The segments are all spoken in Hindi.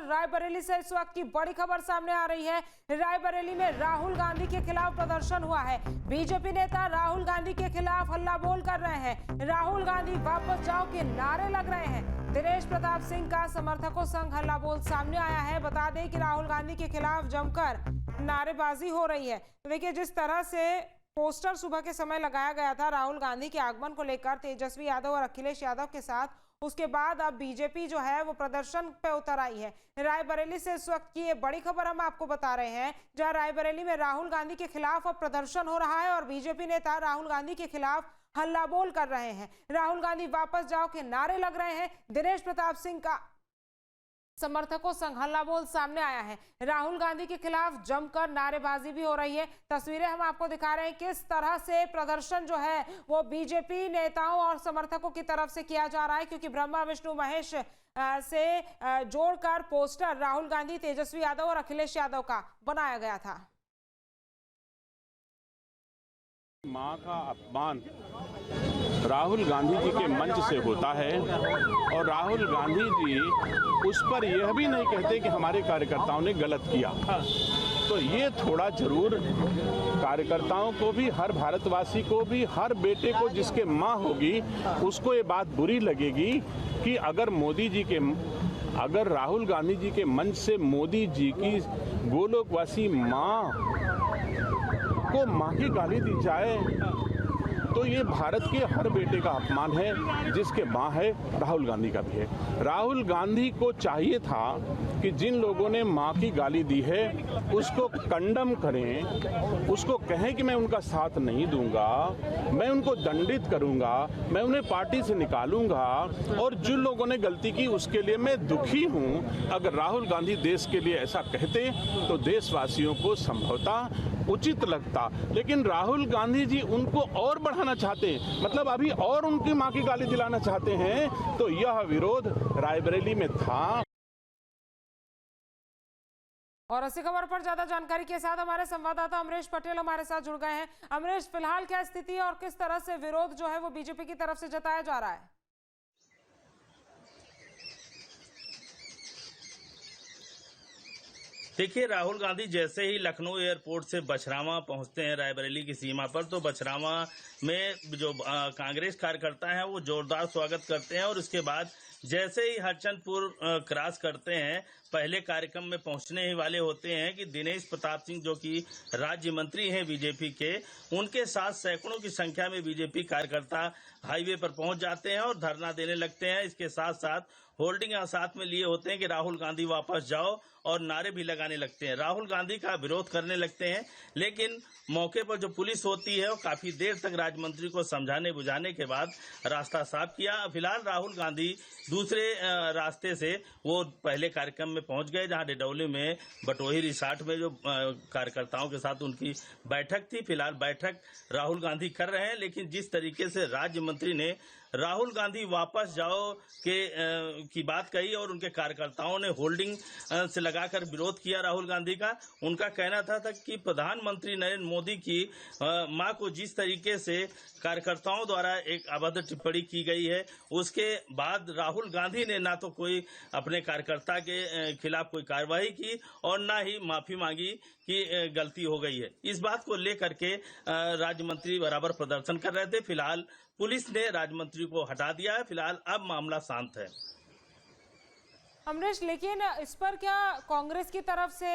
रायबरेली से इस वक्त की बड़ी खबर सामने आ रही है। रायबरेली में राहुल गांधी के खिलाफ प्रदर्शन हुआ है। बीजेपी नेता राहुल गांधी के खिलाफ हल्ला बोल कर रहे हैं। राहुल गांधी वापस जाओ के नारे लग रहे हैं। दिनेश प्रताप सिंह का समर्थकों संग हल्ला बोल सामने आया है। बता दें कि राहुल गांधी के खिलाफ जमकर नारेबाजी हो रही है। तो देखिए, जिस तरह से पोस्टर सुबह के समय लगाया गया था राहुल गांधी के आगमन को लेकर तेजस्वी यादव और अखिलेश यादव के साथ, उसके बाद अब बीजेपी जो है वो प्रदर्शन पे उतर आई है। रायबरेली से इस वक्त की ये बड़ी खबर हम आपको बता रहे हैं, जहां रायबरेली में राहुल गांधी के खिलाफ अब प्रदर्शन हो रहा है और बीजेपी नेता राहुल गांधी के खिलाफ हल्ला बोल कर रहे हैं। राहुल गांधी वापस जाओ के नारे लग रहे हैं। दिनेश प्रताप सिंह का समर्थकों संग हल्ला बोल सामने आया है। राहुल गांधी के खिलाफ जमकर नारेबाजी भी हो रही है। तस्वीरें हम आपको दिखा रहे हैं किस तरह से प्रदर्शन जो है वो बीजेपी नेताओं और समर्थकों की तरफ से किया जा रहा है, क्योंकि ब्रह्मा विष्णु महेश से जोड़कर पोस्टर राहुल गांधी, तेजस्वी यादव और अखिलेश यादव का बनाया गया था। मां का अपमान राहुल गांधी जी के मंच से होता है और राहुल गांधी जी उस पर यह भी नहीं कहते कि हमारे कार्यकर्ताओं ने गलत किया। तो ये थोड़ा जरूर कार्यकर्ताओं को भी, हर भारतवासी को भी, हर बेटे को जिसके मां होगी उसको ये बात बुरी लगेगी कि अगर राहुल गांधी जी के मंच से मोदी जी की गोलोकवासी मां को मां की गाली दी जाए तो ये भारत के हर बेटे का अपमान है, जिसके मां है राहुल गांधी का भी है। राहुल गांधी को चाहिए था कि जिन लोगों ने मां की गाली दी है उसको कंडम करें, उसको कहें कि मैं उनका साथ नहीं दूंगा, मैं उनको दंडित करूंगा, मैं उन्हें पार्टी से निकालूंगा, और जिन लोगों ने गलती की उसके लिए मैं दुखी हूं। अगर राहुल गांधी देश के लिए ऐसा कहते तो देशवासियों को संभवतः उचित लगता, लेकिन राहुल गांधी जी उनको और बढ़ाना चाहते हैं, मतलब अभी और उनकी मां की गाली दिलाना चाहते हैं। तो यह विरोध रायबरेली में था। और इसी खबर पर ज्यादा जानकारी के साथ हमारे संवाददाता अमरीश पटेल हमारे साथ जुड़ गए हैं। अमरीश, फिलहाल क्या स्थिति है और किस तरह से विरोध जो है वो बीजेपी की तरफ से जताया जा रहा है? देखिए, राहुल गांधी जैसे ही लखनऊ एयरपोर्ट से बछरावा पहुंचते हैं रायबरेली की सीमा पर, तो बछरावा में जो कांग्रेस कार्यकर्ता हैं वो जोरदार स्वागत करते हैं और उसके बाद जैसे ही हरचंदपुर क्रॉस करते हैं, पहले कार्यक्रम में पहुंचने ही वाले होते हैं कि दिनेश प्रताप सिंह, जो कि राज्य मंत्री हैं बीजेपी के, उनके साथ सैकड़ों की संख्या में बीजेपी कार्यकर्ता हाईवे पर पहुंच जाते हैं और धरना देने लगते हैं। इसके साथ साथ होल्डिंग साथ में लिए होते हैं कि राहुल गांधी वापस जाओ, और नारे भी लगाने लगते हैं। राहुल गांधी का विरोध करने लगते हैं, लेकिन मौके पर जो पुलिस होती है वो काफी देर तक राज्य मंत्री को समझाने बुझाने के बाद रास्ता साफ किया। फिलहाल राहुल गांधी दूसरे रास्ते से वो पहले कार्यक्रम में पहुंच गए, जहां डिडौली में बटोही रिसार्ट में जो कार्यकर्ताओं के साथ उनकी बैठक थी। फिलहाल बैठक राहुल गांधी कर रहे हैं, लेकिन जिस तरीके से राज्य मंत्री ने राहुल गांधी वापस जाओ की बात कही और उनके कार्यकर्ताओं ने होल्डिंग से लगाकर विरोध किया राहुल गांधी का, उनका कहना था कि प्रधानमंत्री नरेंद्र मोदी की मां को जिस तरीके से कार्यकर्ताओं द्वारा एक अभद्र टिप्पणी की गई है, उसके बाद राहुल गांधी ने ना तो कोई अपने कार्यकर्ता के खिलाफ कोई कार्रवाई की और ना ही माफी मांगी कि गलती हो गई है। इस बात को लेकर के राज्य मंत्री बराबर प्रदर्शन कर रहे थे। फिलहाल पुलिस ने राज्य मंत्री को हटा दिया है। फिलहाल अब मामला शांत है। अमरीश, लेकिन इस पर क्या कांग्रेस की तरफ से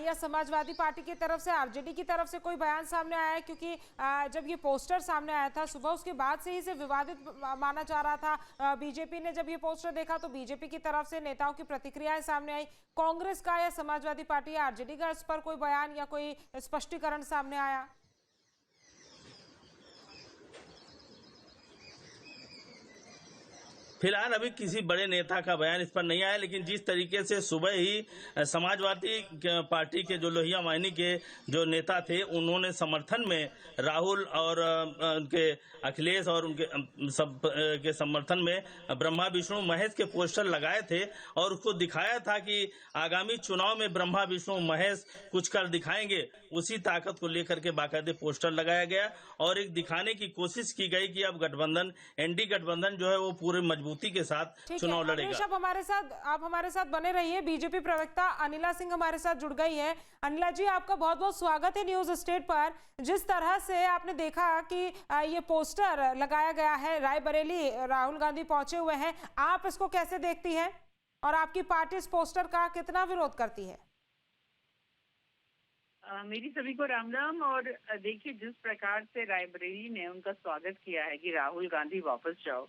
या समाजवादी पार्टी की तरफ से, आरजेडी की तरफ से कोई बयान सामने आया है? क्योंकि जब ये पोस्टर सामने आया था सुबह, उसके बाद से ही इसे विवादित माना जा रहा था। बीजेपी ने जब ये पोस्टर देखा तो बीजेपी की तरफ से नेताओं की प्रतिक्रियाएं सामने आई। कांग्रेस का या समाजवादी पार्टी या आरजेडी का इस पर कोई बयान या कोई स्पष्टीकरण सामने आया? फिलहाल अभी किसी बड़े नेता का बयान इस पर नहीं आया, लेकिन जिस तरीके से सुबह ही समाजवादी पार्टी के जो लोहिया वाहिनी के जो नेता थे, उन्होंने समर्थन में राहुल और उनके अखिलेश और उनके सब के समर्थन में ब्रह्मा विष्णु महेश के पोस्टर लगाए थे और उसको दिखाया था कि आगामी चुनाव में ब्रह्मा विष्णु महेश कुछ कर दिखाएंगे। उसी ताकत को लेकर के बाकायदे पोस्टर लगाया गया और एक दिखाने की कोशिश की गई कि अब गठबंधन, एनडी गठबंधन जो है वो पूरे मजबूत मजबूती के साथ ठीक चुनाव है, अनिश, लड़ेगा। आप हमारे साथ बने रहिए। बीजेपी प्रवक्ता अनिला सिंह हमारे साथ जुड़ गई है। अनिला जी, आपका बहुत बहुत स्वागत है न्यूज स्टेट पर। जिस तरह से आपने देखा कि ये पोस्टर लगाया गया है, रायबरेली राहुल गांधी पहुंचे हुए हैं, आप इसको कैसे देखती हैं और आपकी पार्टी इस पोस्टर का कितना विरोध करती है? मेरी सभी को राम राम। और देखिए, जिस प्रकार से रायबरेली ने उनका स्वागत किया है कि राहुल गांधी वापस जाओ,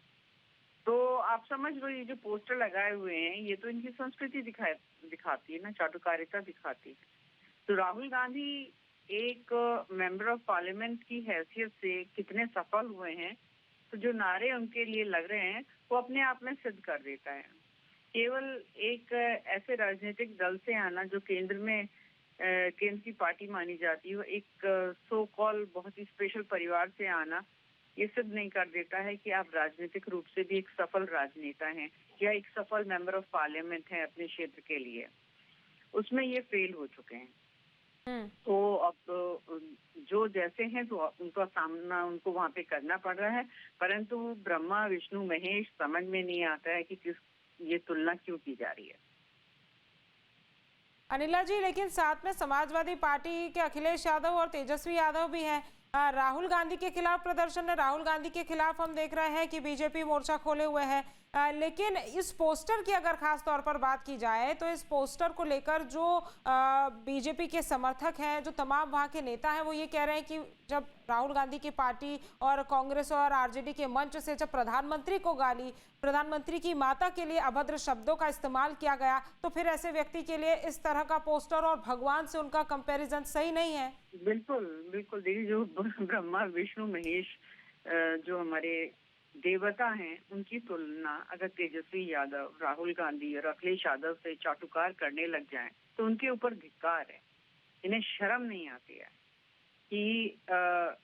तो आप समझ लो ये जो पोस्टर लगाए हुए हैं ये तो इनकी संस्कृति दिखाती है ना, चाटुकारिता दिखाती है। तो राहुल गांधी एक मेंबर ऑफ पार्लियामेंट की हैसियत से कितने सफल हुए हैं, तो जो नारे उनके लिए लग रहे हैं वो अपने आप में सिद्ध कर देता है। केवल एक ऐसे राजनीतिक दल से आना जो केंद्र की पार्टी मानी जाती है, एक सो कॉल बहुत ही स्पेशल परिवार से आना, ये सिद्ध नहीं कर देता है कि आप राजनीतिक रूप से भी एक सफल राजनेता हैं या एक सफल मेंबर ऑफ पार्लियामेंट हैं अपने क्षेत्र के लिए। उसमें ये फेल हो चुके हैं। तो अब जो जैसे हैं तो उनका सामना उनको वहाँ पे करना पड़ रहा है, परंतु ब्रह्मा विष्णु महेश समझ में नहीं आता है कि ये तुलना क्यों की जा रही है। अनिला जी, लेकिन साथ में समाजवादी पार्टी के अखिलेश यादव और तेजस्वी यादव भी हैं। राहुल गांधी के खिलाफ प्रदर्शन है, राहुल गांधी के खिलाफ हम देख रहे हैं कि बीजेपी मोर्चा खोले हुए है। लेकिन इस पोस्टर की अगर खास तौर पर बात की जाए तो इस पोस्टर को लेकर जो बीजेपी के समर्थक हैं, जो तमाम वहाँ के नेता हैं, वो ये कह रहे हैं कि जब राहुल गांधी की पार्टी और कांग्रेस और आरजेडी के मंच से जब प्रधानमंत्री को गाली, प्रधानमंत्री की माता के लिए अभद्र शब्दों का इस्तेमाल किया गया, तो फिर ऐसे व्यक्ति के लिए इस तरह का पोस्टर और भगवान से उनका कंपैरिजन सही नहीं है। बिल्कुल बिल्कुल। देखिए, जो ब्रह्मा विष्णु महेश जो हमारे देवता हैं, उनकी तुलना अगर तेजस्वी यादव, राहुल गांधी और अखिलेश यादव से चाटुकार करने लग जाएं, तो उनके ऊपर धिक्कार है। इन्हें शर्म नहीं आती है कि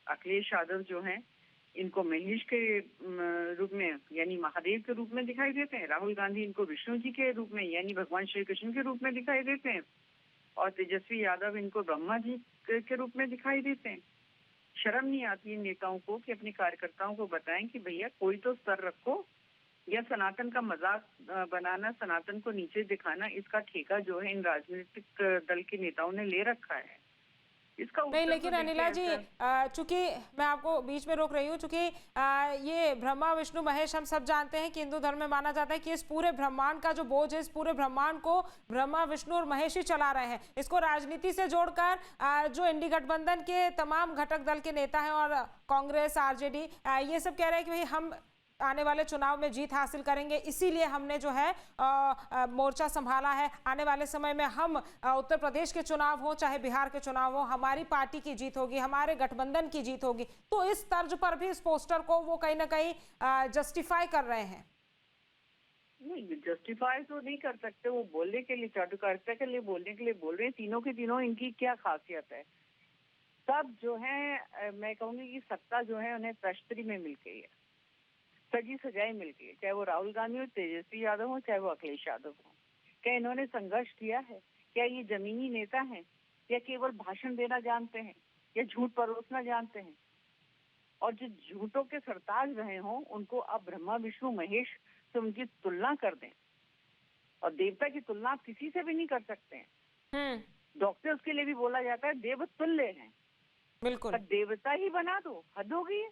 अखिलेश यादव जो हैं, इनको महेश के रूप में यानी महादेव के रूप में दिखाई देते हैं, राहुल गांधी इनको विष्णु जी के रूप में यानी भगवान श्री कृष्ण के रूप में दिखाई देते हैं, और तेजस्वी यादव इनको ब्रह्मा जी के रूप में दिखाई देते हैं। शर्म नहीं आती इन नेताओं को कि अपने कार्यकर्ताओं को बताएं कि भैया कोई तो स्तर रखो, या सनातन का मजाक बनाना, सनातन को नीचे दिखाना, इसका ठेका जो है इन राजनीतिक दल के नेताओं ने ले रखा है। इसका नहीं, लेकिन अनिला जी, चूंकि मैं आपको बीच में रोक रही हूँ, चूंकि ये ब्रह्मा विष्णु महेश हम सब जानते हैं कि हिंदू धर्म में माना जाता है कि इस पूरे ब्रह्मांड का जो बोझ है, इस पूरे ब्रह्मांड को ब्रह्मा विष्णु और महेश ही चला रहे हैं। इसको राजनीति से जोड़कर जो इंडी गठबंधन के तमाम घटक दल के नेता हैं और कांग्रेस आरजेडी ये सब कह रहे हैं कि भाई हम आने वाले चुनाव में जीत हासिल करेंगे, इसीलिए हमने जो है मोर्चा संभाला है। आने वाले समय में हम उत्तर प्रदेश के चुनाव हो चाहे बिहार के चुनाव हो, हमारी पार्टी की जीत होगी, हमारे गठबंधन की जीत होगी। तो इस तर्ज पर भी इस पोस्टर को वो कहीं ना कहीं जस्टिफाई कर रहे हैं। नहीं, जस्टिफाई तो नहीं कर सकते। वो बोलने के लिए, चाटुकारिता के लिए बोलने के लिए बोल रहे हैं। तीनों के तीनों इनकी क्या खासियत है? सब जो है, मैं कहूंगी कि सत्ता जो है उन्हें तश्तरी में मिल गई है, सजी सजाई मिल गई है। चाहे वो राहुल गांधी हो, तेजस्वी यादव हो, चाहे वो अखिलेश यादव हो। क्या इन्होंने संघर्ष किया है? क्या ये जमीनी नेता हैं, या केवल भाषण देना जानते हैं, या झूठ परोसना जानते हैं? और जो झूठों के सरताज रहे हों, उनको आप ब्रह्मा विष्णु महेश से उनकी तुलना कर दें। और देवता की तुलना आप किसी से भी नहीं कर सकते हैं। डॉक्टर्स के लिए भी बोला जाता है देवतुल्य हैं, बिल्कुल। देवता ही बना दो, हद हो गई है।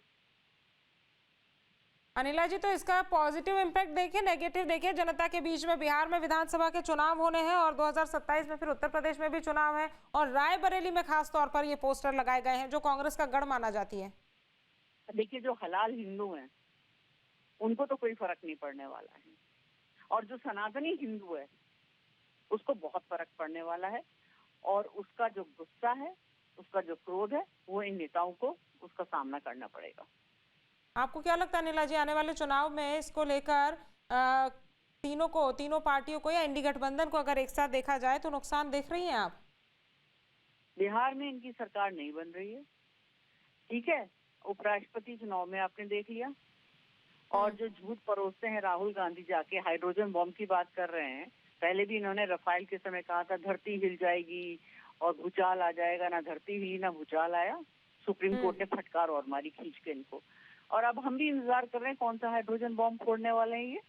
अनिला जी, तो इसका पॉजिटिव इम्पैक्ट देखिए, नेगेटिव देखिए जनता के बीच में। बिहार में विधानसभा के चुनाव होने हैं और 2027 में फिर उत्तर प्रदेश में भी चुनाव है, और रायबरेली में खास तौर पर ये पोस्टर लगाए गए हैं जो कांग्रेस का गढ़ माना जाती है। देखिए, जो हलाल हिंदू हैं उनको तो कोई फर्क नहीं पड़ने वाला है, और जो सनातनी हिंदू है उसको बहुत फर्क पड़ने वाला है। और उसका जो गुस्सा है, उसका जो क्रोध है, वो इन नेताओं को उसका सामना करना पड़ेगा। आपको क्या लगता है अनिला जी, आने वाले चुनाव में इसको लेकर तीनों पार्टियों को या इंडी गठबंधन को अगर एक साथ देखा जाए तो नुकसान देख रही हैं आप? बिहार में इनकी सरकार नहीं बन रही है, ठीक है। उपराष्ट्रपति चुनाव में आपने देख लिया। और जो झूठ परोसते हैं, राहुल गांधी जाके हाइड्रोजन बॉम्ब की बात कर रहे हैं। पहले भी इन्होंने रफाल के समय कहा था धरती हिल जाएगी और भूचाल आ जाएगा, ना धरती हिली ना भूचाल आया। सुप्रीम कोर्ट ने फटकार और मारी खींच के इनको। और अब हम भी इंतजार कर रहे हैं कौन सा हाइड्रोजन बॉम्ब फोड़ने वाले हैं ये।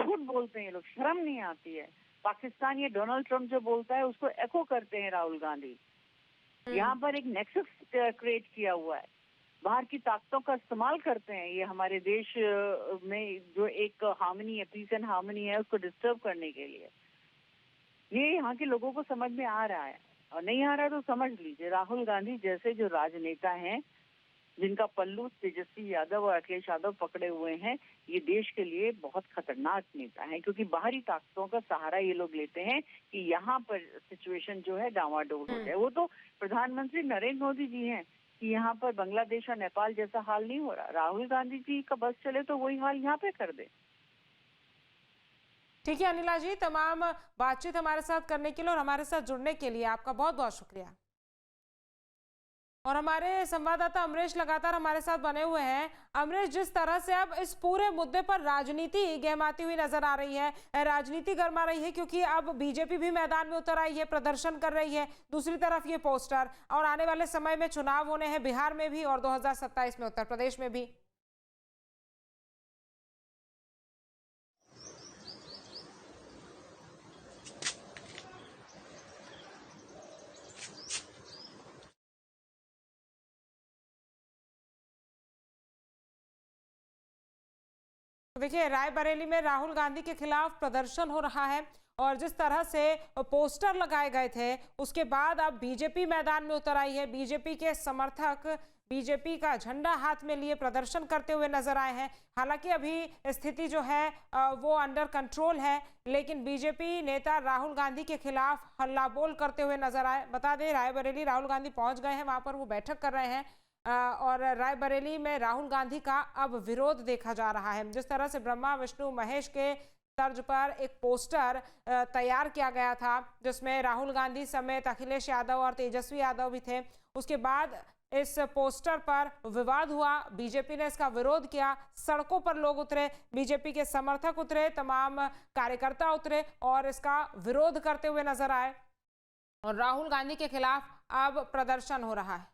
झूठ बोलते हैं ये लोग, शर्म नहीं आती है। पाकिस्तान ये डोनाल्ड ट्रम्प जो बोलता है उसको एको करते हैं राहुल गांधी। यहाँ पर एक नेक्सस क्रिएट किया हुआ है, बाहर की ताकतों का इस्तेमाल करते हैं ये हमारे देश में जो एक हार्मनी है, पीस एंड हार्मनी है, उसको डिस्टर्ब करने के लिए। ये यहाँ के लोगों को समझ में आ रहा है, और नहीं आ रहा तो समझ लीजिए राहुल गांधी जैसे जो राजनेता हैं जिनका पल्लू तेजस्वी यादव और अखिलेश यादव पकड़े हुए हैं, ये देश के लिए बहुत खतरनाक नेता हैं, क्योंकि बाहरी ताकतों का सहारा ये लोग लेते हैं कि यहाँ पर सिचुएशन जो है डावाडोल हो जाए। वो तो प्रधानमंत्री नरेंद्र मोदी जी हैं कि यहाँ पर बांग्लादेश और नेपाल जैसा हाल नहीं हो रहा। राहुल गांधी जी का बस चले तो वही हाल यहाँ पे कर दे। ठीक है अनिला जी, तमाम बातचीत हमारे साथ करने के लिए और हमारे साथ जुड़ने के लिए आपका बहुत बहुत शुक्रिया। और हमारे संवाददाता अमरीश लगातार हमारे साथ बने हुए हैं। अमरीश, जिस तरह से अब इस पूरे मुद्दे पर राजनीति गहमाती हुई नजर आ रही है, राजनीति गर्मा रही है, क्योंकि अब बीजेपी भी मैदान में उतर आई है, प्रदर्शन कर रही है, दूसरी तरफ ये पोस्टर, और आने वाले समय में चुनाव होने हैं बिहार में भी और 2027 में उत्तर प्रदेश में भी। देखिए, रायबरेली में राहुल गांधी के खिलाफ प्रदर्शन हो रहा है और जिस तरह से पोस्टर लगाए गए थे उसके बाद अब बीजेपी मैदान में उतर आई है। बीजेपी के समर्थक बीजेपी का झंडा हाथ में लिए प्रदर्शन करते हुए नजर आए हैं। हालांकि अभी स्थिति जो है वो अंडर कंट्रोल है, लेकिन बीजेपी नेता राहुल गांधी के खिलाफ हल्ला बोल करते हुए नजर आए। बता दें, रायबरेली राहुल गांधी पहुंच गए हैं, वहां पर वो बैठक कर रहे हैं और रायबरेली में राहुल गांधी का अब विरोध देखा जा रहा है। जिस तरह से ब्रह्मा विष्णु महेश के तर्ज पर एक पोस्टर तैयार किया गया था जिसमें राहुल गांधी समेत अखिलेश यादव और तेजस्वी यादव भी थे, उसके बाद इस पोस्टर पर विवाद हुआ, बीजेपी ने इसका विरोध किया, सड़कों पर लोग उतरे, बीजेपी के समर्थक उतरे, तमाम कार्यकर्ता उतरे और इसका विरोध करते हुए नजर आए और राहुल गांधी के खिलाफ अब प्रदर्शन हो रहा है।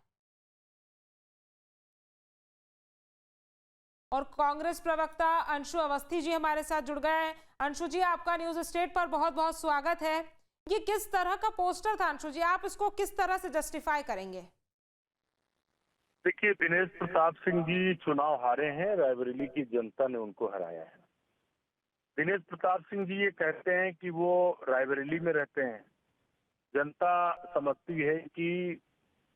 और कांग्रेस प्रवक्ता अंशु अवस्थी जी हमारे साथ जुड़ गए हैं। अंशु जी, आपका न्यूज स्टेट पर बहुत बहुत स्वागत है। ये किस तरह का पोस्टर था अंशु जी, आप इसको किस तरह से जस्टिफाई करेंगे? देखिए, दिनेश प्रताप सिंह जी चुनाव हारे हैं, रायबरेली की जनता ने उनको हराया है। दिनेश प्रताप सिंह जी ये कहते हैं कि वो रायबरेली में रहते हैं, जनता समझती है कि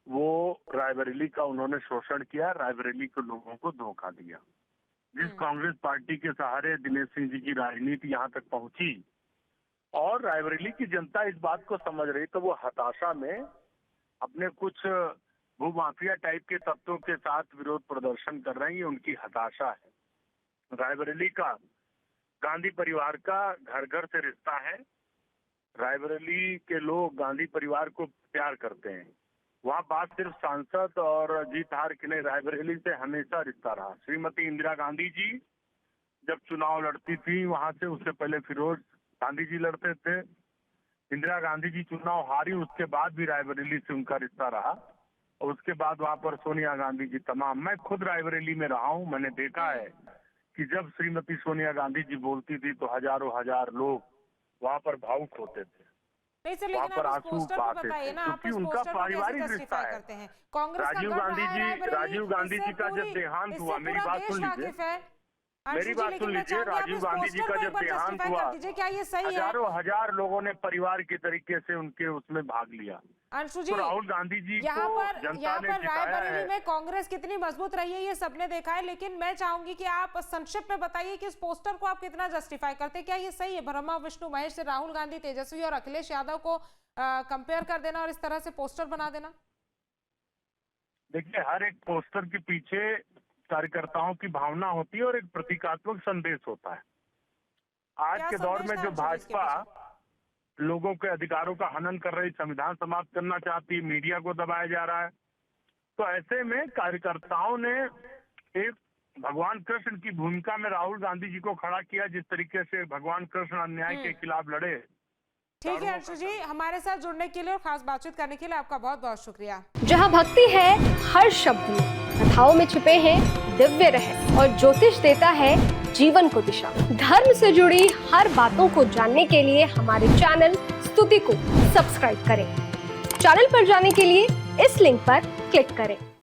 वो रायबरेली का उन्होंने शोषण किया, रायबरेली के लोगों को धोखा दिया। जिस कांग्रेस पार्टी के सहारे दिनेश सिंह जी की राजनीति यहाँ तक पहुंची और रायबरेली की जनता इस बात को समझ रही, तो वो हताशा में अपने कुछ भूमाफिया टाइप के तत्वों के साथ विरोध प्रदर्शन कर रही है। उनकी हताशा है। रायबरेली का गांधी परिवार का घर घर से रिश्ता है। रायबरेली के लोग गांधी परिवार को प्यार करते हैं। वहाँ बात सिर्फ सांसद और जीत हार की नहीं, रायबरेली से हमेशा रिश्ता रहा। श्रीमती इंदिरा गांधी जी जब चुनाव लड़ती थी वहां से, उससे पहले फिरोज गांधी जी लड़ते थे। इंदिरा गांधी जी चुनाव हारी, उसके बाद भी रायबरेली से उनका रिश्ता रहा और उसके बाद वहां पर सोनिया गांधी जी तमाम। मैं खुद रायबरेली में रहा हूँ, मैंने देखा है कि जब श्रीमती सोनिया गांधी जी बोलती थी तो हजारों हजार लोग वहां पर भावुक होते थे, नहीं सर, वहाँ लेकिन पर आप आंसू इस पोस्टर को बहाते बताइए थे, ना, आप क्योंकि इस उनका पोस्टर को कैसे पारिवारिक रिश्ता जस्टिफाई है। करते हैं? कांग्रेस का राजीव गढ़ गांधी रहा है जी रायबरेली, राजीव गांधी जी का जब देहांत हुआ, मेरी बात सुन लीजिए, मेरी बात सुन लीजिए, राजीव गांधी जी का जब देहांत हुआ, क्या ये सही है? हजारों हजार लोगों ने परिवार के तरीके से उनके उसमें भाग लिया। अंशु जी, तो राहुल गांधी जी यहाँ को पर जनता ने जिताया रायबरेली है। में कांग्रेस कितनी मजबूत रही है ये सबने देखा है, लेकिन मैं चाहूंगी कि आप संक्षिप्त में बताइए कि इस पोस्टर को आप कितना जस्टिफाई करते हैं? क्या ये सही है ब्रह्मा विष्णु महेश से राहुल गांधी, तेजस्वी और अखिलेश यादव को कंपेयर कर देना और इस तरह से पोस्टर बना देना? देखिए, हर एक पोस्टर के पीछे कार्यकर्ताओं की भावना होती है और एक प्रतीकात्मक संदेश होता है। आज के दौर में जो भाजपा लोगों के अधिकारों का हनन कर रही, संविधान समाप्त करना चाहती है, मीडिया को दबाया जा रहा है, तो ऐसे में कार्यकर्ताओं ने एक भगवान कृष्ण की भूमिका में राहुल गांधी जी को खड़ा किया। जिस तरीके से भगवान कृष्ण अन्याय के खिलाफ लड़े। ठीक है अंशु जी, हमारे साथ जुड़ने के लिए और खास बातचीत करने के लिए आपका बहुत बहुत शुक्रिया। जहां भक्ति है हर शब्द में, कथाओं में छिपे हैं दिव्य रहस्य और ज्योतिष देता है जीवन को दिशा। धर्म से जुड़ी हर बातों को जानने के लिए हमारे चैनल स्तुति को सब्सक्राइब करें। चैनल पर जाने के लिए इस लिंक पर क्लिक करें।